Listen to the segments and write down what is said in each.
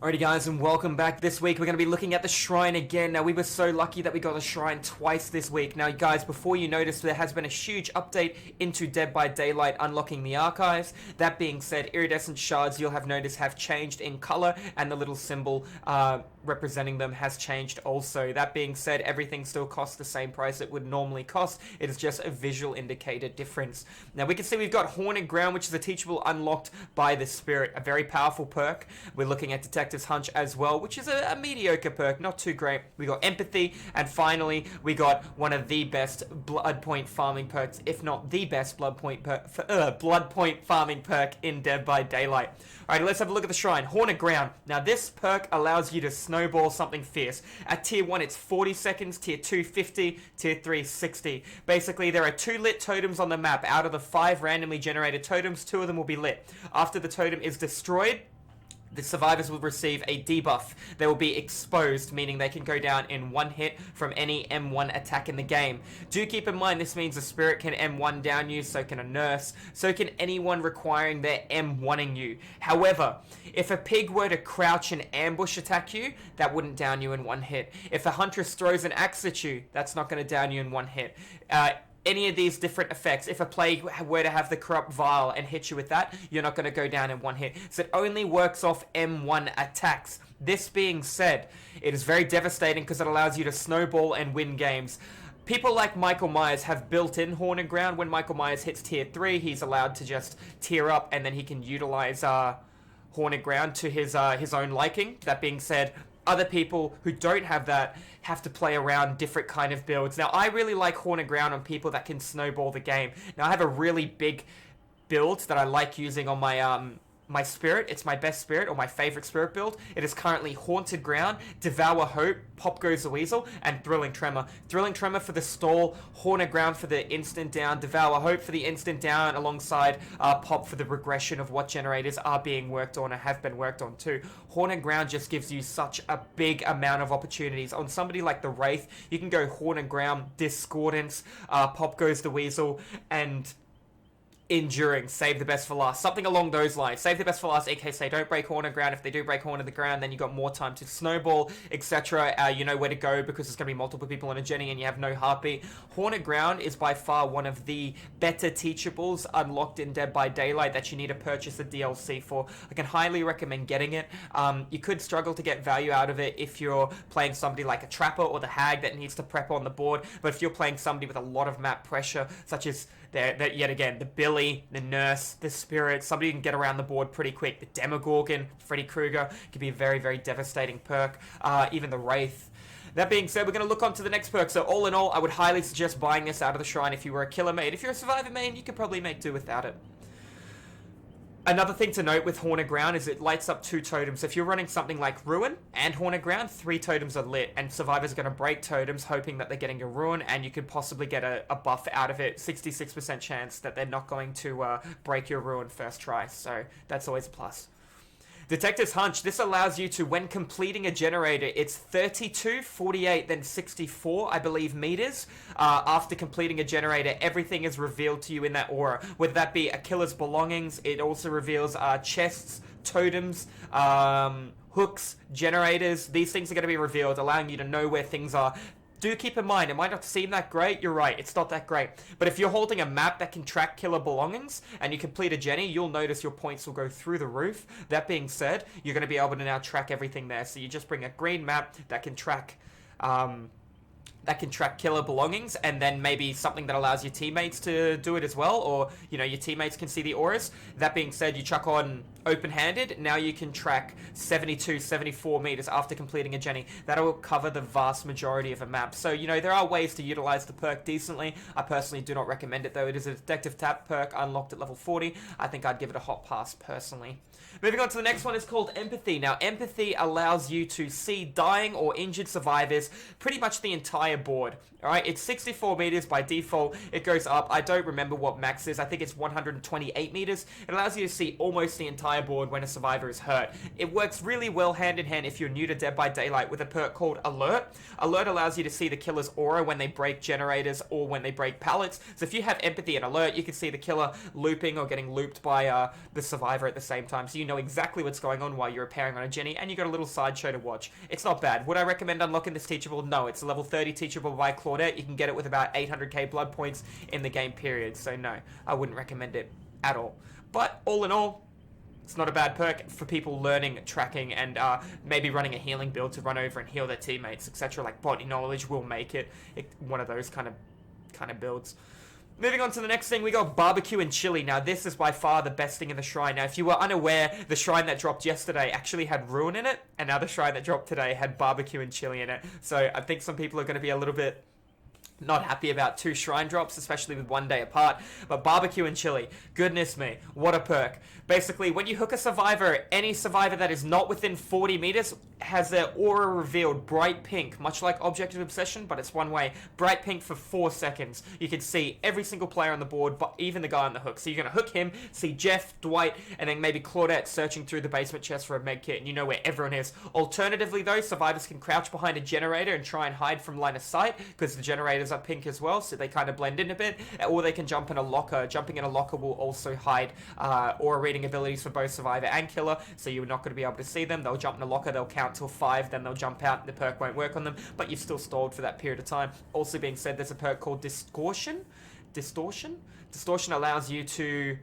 Alrighty guys, and welcome back. This week we're going to be looking at the shrine again. Now we were so lucky that we got a shrine twice this week. Now guys, before you notice, there has been a huge update into Dead by Daylight unlocking the archives. That being said, iridescent shards you'll have noticed have changed in color, and the little symbol representing them has changed also. That being said, everything still costs the same price it would normally cost. It is just a visual indicator difference. Now we can see we've got Haunted Ground, which is a teachable unlocked by the Spirit, a very powerful perk. We're looking at Detective's Hunch as well, which is a mediocre perk, not too great. We got Empathy, and finally we got one of the best blood point farming perks, if not the best blood point farming perk in Dead by Daylight. Alright, let's have a look at the shrine. Haunted Ground. Now this perk allows you to snowball something fierce. At tier 1 it's 40 seconds, tier 2 50, tier 3 60. Basically there are 2 lit totems on the map. Out of the 5 randomly generated totems, 2 of them will be lit. After the totem is destroyed, the survivors will receive a debuff. They will be exposed, meaning they can go down in one hit from any M1 attack in the game. Do keep in mind this means a spirit can M1 down you, so can a nurse, so can anyone requiring their M1ing you. However, if a pig were to crouch and ambush attack you, that wouldn't down you in one hit. If a huntress throws an axe at you, that's not going to down you in one hit. Any of these different effects, if a plague were to have the corrupt vial and hit you with that, you're not going to go down in one hit. So it only works off M1 attacks. This being said, it is very devastating because it allows you to snowball and win games. People like Michael Myers have built-in Haunted Ground. When Michael Myers hits tier 3, he's allowed to just tier up and then he can utilize Haunted Ground to his own liking. That being said, other people who don't have that have to play around different kind of builds. Now, I really like Haunted Ground on people that can snowball the game. Now, I have a really big build that I like using on my spirit. It's my best spirit, or my favorite spirit build. It is currently Haunted Ground, Devour Hope, Pop Goes the Weasel, and Thrilling Tremor. Thrilling Tremor for the stall, Haunted Ground for the instant down, Devour Hope for the instant down, alongside Pop for the regression of what generators are being worked on or have been worked on too. Haunted Ground just gives you such a big amount of opportunities. On somebody like the Wraith, you can go Haunted Ground, Discordance, Pop Goes the Weasel, and Enduring, save the best for last. Something along those lines. Save the best for last in case they don't break Haunted Ground. If they do break Haunted Ground, then you got more time to snowball, etc. You know where to go because there's going to be multiple people on a Jenny and you have no heartbeat. Haunted Ground is by far one of the better teachables unlocked in Dead by Daylight that you need to purchase a DLC for. I can highly recommend getting it. You could struggle to get value out of it if you're playing somebody like a Trapper or the Hag that needs to prep on the board. But if you're playing somebody with a lot of map pressure, such as yet again, the Billy, the Nurse, the Spirit, somebody who can get around the board pretty quick. The Demogorgon, Freddy Krueger, can be a very, very devastating perk. Even the Wraith. That being said, we're going to look on to the next perk. So all in all, I would highly suggest buying this out of the shrine if you were a killer main. If you're a survivor main, you could probably make do without it. Another thing to note with Haunted Ground is it lights up 2 totems. If you're running something like Ruin and Haunted Ground, 3 totems are lit, and survivors are going to break totems hoping that they're getting your Ruin, and you could possibly get a buff out of it. 66% chance that they're not going to break your Ruin first try, so that's always a plus. Detective's Hunch. This allows you to, when completing a generator, it's 32, 48, then 64, I believe, meters. After completing a generator, everything is revealed to you in that aura. Whether that be a killer's belongings, it also reveals chests, totems, hooks, generators. These things are going to be revealed, allowing you to know where things are. Do keep in mind, it might not seem that great. You're right, it's not that great. But if you're holding a map that can track killer belongings and you complete a Jenny, you'll notice your points will go through the roof. That being said, you're going to be able to now track everything there. So you just bring a green map that can track killer belongings, and then maybe something that allows your teammates to do it as well, or your teammates can see the auras. That being said, you chuck on open-handed. Now you can track 72, 74 meters after completing a Jenny. That will cover the vast majority of a map. So there are ways to utilize the perk decently. I personally do not recommend it though. It is a detective tap perk unlocked at level 40. I think I'd give it a hot pass personally. Moving on to the next one is called Empathy. Now, Empathy allows you to see dying or injured survivors pretty much the entire board. Alright, it's 64 meters by default. It goes up. I don't remember what max is. I think it's 128 meters. It allows you to see almost the entire board when a survivor is hurt. It works really well hand in hand if you're new to Dead by Daylight with a perk called Alert. Alert allows you to see the killer's aura when they break generators or when they break pallets. So if you have empathy and Alert, you can see the killer looping or getting looped by the survivor at the same time. So you know exactly what's going on while you're repairing on a Jenny, and you got a little sideshow to watch. It's not bad. Would I recommend unlocking this teachable? No, it's a level 30 teachable by Claudette. You can get it with about 800k blood points in the game period. So no, I wouldn't recommend it at all. But all in all, it's not a bad perk for people learning tracking and maybe running a healing build to run over and heal their teammates, etc. Like body knowledge will make it one of those kind of builds. Moving on to the next thing, we got BBQ and Chili. Now, this is by far the best thing in the shrine. Now, if you were unaware, the shrine that dropped yesterday actually had Ruin in it, and now the shrine that dropped today had BBQ and Chili in it. So I think some people are going to be a little bit not happy about 2 shrine drops, especially with 1 day apart. But BBQ and Chili, goodness me, what a perk. Basically, when you hook a survivor, any survivor that is not within 40 meters has their aura revealed bright pink, much like Object of Obsession, but it's one way. Bright pink for 4 seconds. You can see every single player on the board, but even the guy on the hook. So you're going to hook him, see Jeff, Dwight, and then maybe Claudette searching through the basement chest for a med kit, and you know where everyone is. Alternatively, though, survivors can crouch behind a generator and try and hide from line of sight, because the generators are pink as well, so they kind of blend in a bit. Or they can jump in a locker. Jumping in a locker will also hide aura reading abilities for both survivor and killer, so you're not going to be able to see them. They'll jump in a locker, they'll count till 5, then they'll jump out, and the perk won't work on them, but you've still stalled for that period of time. Also being said, there's a perk called Distortion. Distortion allows you to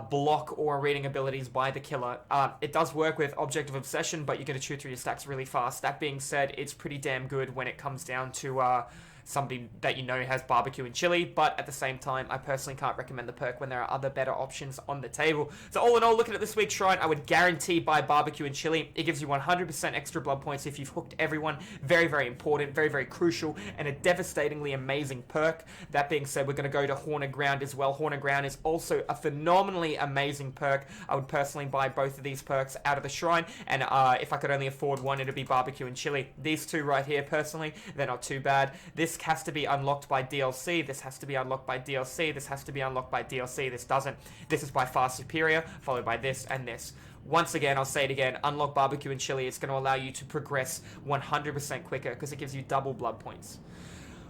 block aura reading abilities by the killer. It does work with Object of Obsession, but you're going to chew through your stacks really fast. That being said, it's pretty damn good when it comes down to somebody that you know has BBQ and Chili, but at the same time, I personally can't recommend the perk when there are other better options on the table. So all in all, looking at this week's shrine, I would guarantee buy BBQ and Chili. It gives you 100% extra blood points if you've hooked everyone. Very, very important, very, very crucial, and a devastatingly amazing perk. That being said, we're going to go to Haunted Ground as well. Haunted Ground is also a phenomenally amazing perk. I would personally buy both of these perks out of the shrine, and if I could only afford one, it'd be BBQ and Chili. These two right here, personally, they're not too bad. This has to be unlocked by DLC. This has to be unlocked by DLC. This has to be unlocked by DLC. This doesn't. This is by far superior, followed by this and this. Once again, I'll say it again, unlock BBQ and Chili. It's going to allow you to progress 100% quicker because it gives you double blood points.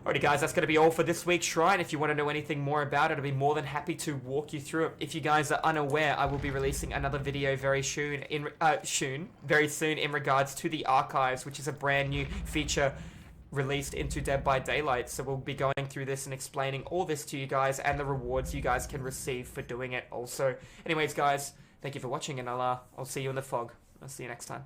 Alrighty guys, that's going to be all for this week's shrine. If you want to know anything more about it, I'll be more than happy to walk you through it. If you guys are unaware, I will be releasing another video very soon in regards to the archives, which is a brand new feature released into Dead by Daylight. So we'll be going through this and explaining all this to you guys and the rewards you guys can receive for doing it also. Anyways guys, thank you for watching, and I'll see you in the fog. I'll see you next time.